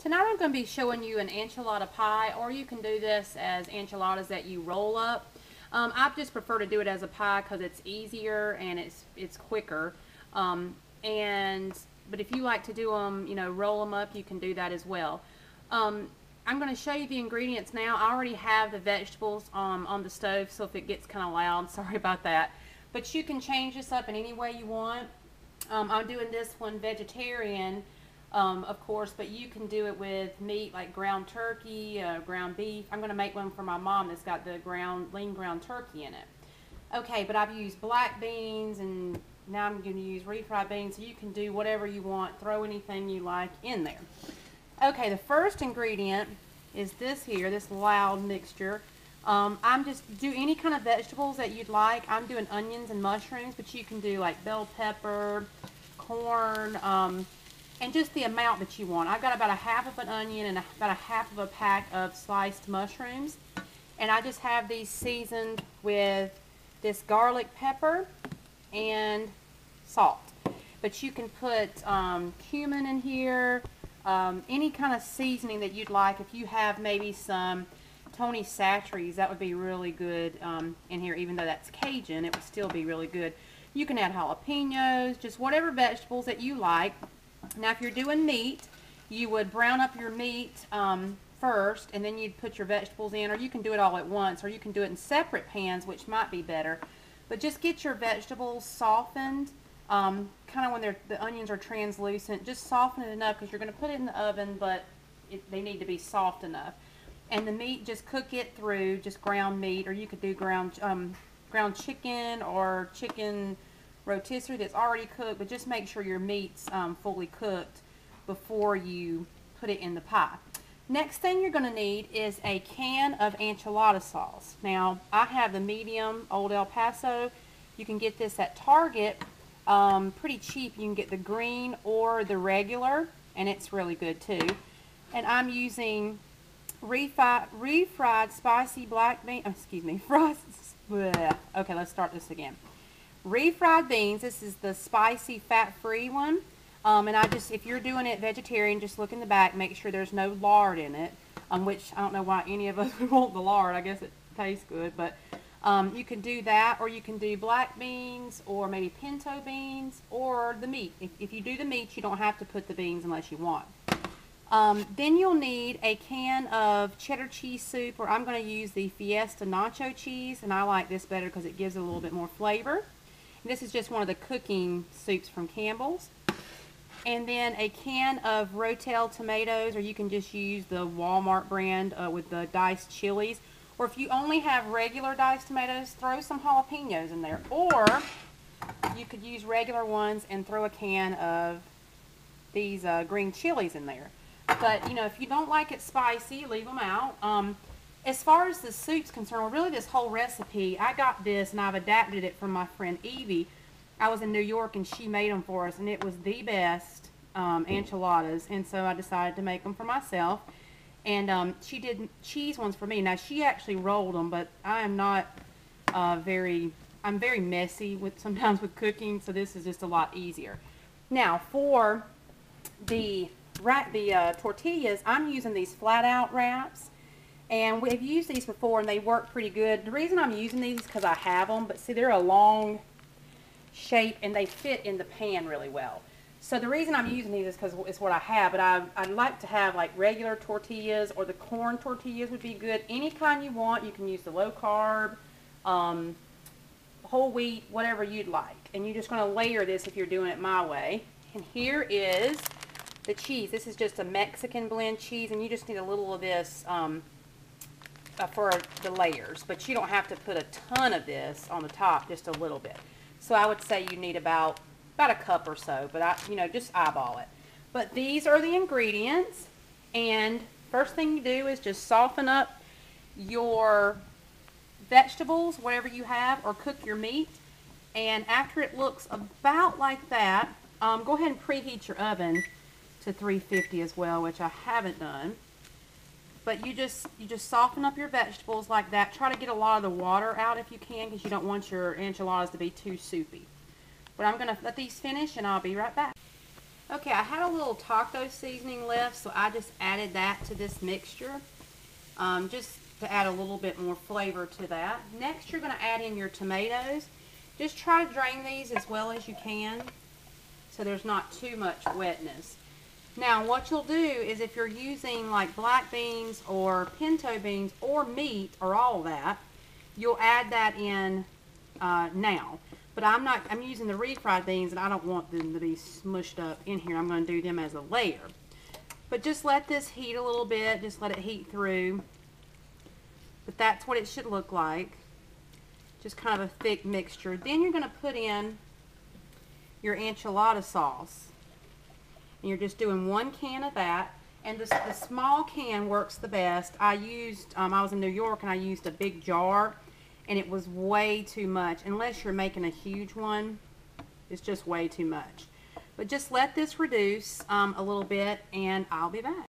Tonight I'm going to be showing you an enchilada pie, or you can do this as enchiladas that you roll up. I just prefer to do it as a pie because it's easier and it's quicker. But if you like to do them, roll them up, you can do that as well. I'm going to show you the ingredients now. I already have the vegetables on the stove, so if it gets kind of loud, sorry about that. But you can change this up in any way you want. I'm doing this one vegetarian, of course, but you can do it with meat like ground turkey, ground beef. I'm going to make one for my mom that's got the lean ground turkey in it. Okay, but I've used black beans, and now I'm going to use refried beans, so you can do whatever you want. Throw anything you like in there. Okay, the first ingredient is this here, this loud mixture. I'm just do any kind of vegetables that you'd like. I'm doing onions and mushrooms, but you can do like bell pepper, corn, and just the amount that you want. I've got about a half of an onion and about a half of a pack of sliced mushrooms. And I just have these seasoned with this garlic pepper and salt. But you can put cumin in here, any kind of seasoning that you'd like. If you have maybe some Tony Chachere's, that would be really good in here. Even though that's Cajun, it would still be really good. You can add jalapenos, just whatever vegetables that you like. Now if you're doing meat, you would brown up your meat first, and then you'd put your vegetables in, or you can do it all at once, or you can do it in separate pans, which might be better. But just get your vegetables softened, kind of when the onions are translucent. Just soften it enough because you're going to put it in the oven, but they need to be soft enough. And the meat, just cook it through, just ground meat, or you could do ground chicken or chicken rotisserie that's already cooked, but just make sure your meat's fully cooked before you put it in the pie. Next thing you're going to need is a can of enchilada sauce. Now, I have the medium Old El Paso. You can get this at Target pretty cheap. You can get the green or the regular, and it's really good too. And I'm using refried spicy black bean, okay, let's start this again. Refried beans, this is the spicy fat-free one. And if you're doing it vegetarian, just look in the back, make sure there's no lard in it, which I don't know why any of us would want the lard. I guess it tastes good, but you can do that, or you can do black beans, or maybe pinto beans, or the meat. If you do the meat, you don't have to put the beans unless you want. Then you'll need a can of cheddar cheese soup, or I'm going to use the Fiesta nacho cheese, and I like this better because it gives it a little bit more flavor. And this is just one of the cooking soups from Campbell's. And then a can of Rotel tomatoes, or you can just use the Walmart brand with the diced chilies. Or if you only have regular diced tomatoes, throw some jalapenos in there. Or you could use regular ones and throw a can of these green chilies in there. But, if you don't like it spicy, leave them out. As far as the soup's concerned, well, really this whole recipe, I got this and I've adapted it from my friend Evie. I was in New York and she made them for us, and it was the best enchiladas, and so I decided to make them for myself. And she did cheese ones for me. Now she actually rolled them, but I am not I'm very messy sometimes with cooking, so this is just a lot easier. Now for the tortillas, I'm using these flat out wraps, and we've used these before and they work pretty good. The reason I'm using these is because I have them, but see, they're a long shape and they fit in the pan really well. So the reason I'm using these is because it's what I have, but I'd like to have like regular tortillas, or the corn tortillas would be good. Any kind you want. You can use the low carb, whole wheat, whatever you'd like. And you're just going to layer this if you're doing it my way. And here is the cheese. This is just a Mexican blend cheese, and you just need a little of this for the layers, but you don't have to put a ton of this on the top, just a little bit. So I would say you need about a cup or so, but just eyeball it. But these are the ingredients, and first thing you do is just soften up your vegetables, whatever you have, or cook your meat. And after it looks about like that, go ahead and preheat your oven to 350 as well, which I haven't done. But you just soften up your vegetables like that. Try to get a lot of the water out if you can, because you don't want your enchiladas to be too soupy. But I'm going to let these finish and I'll be right back. Okay, I had a little taco seasoning left, so I just added that to this mixture, just to add a little bit more flavor to that. Next, you're going to add in your tomatoes. Just try to drain these as well as you can, so there's not too much wetness. Now, what you'll do is if you're using like black beans or pinto beans or meat or all that, you'll add that in now. But I'm using the refried beans and I don't want them to be smushed up in here. I'm going to do them as a layer. But just let this heat a little bit. Just let it heat through. But that's what it should look like. Just kind of a thick mixture. Then you're going to put in your enchilada sauce. And you're just doing 1 can of that. And the small can works the best. I was in New York and I used a big jar. And it was way too much. Unless you're making a huge one, it's just way too much. But just let this reduce a little bit and I'll be back.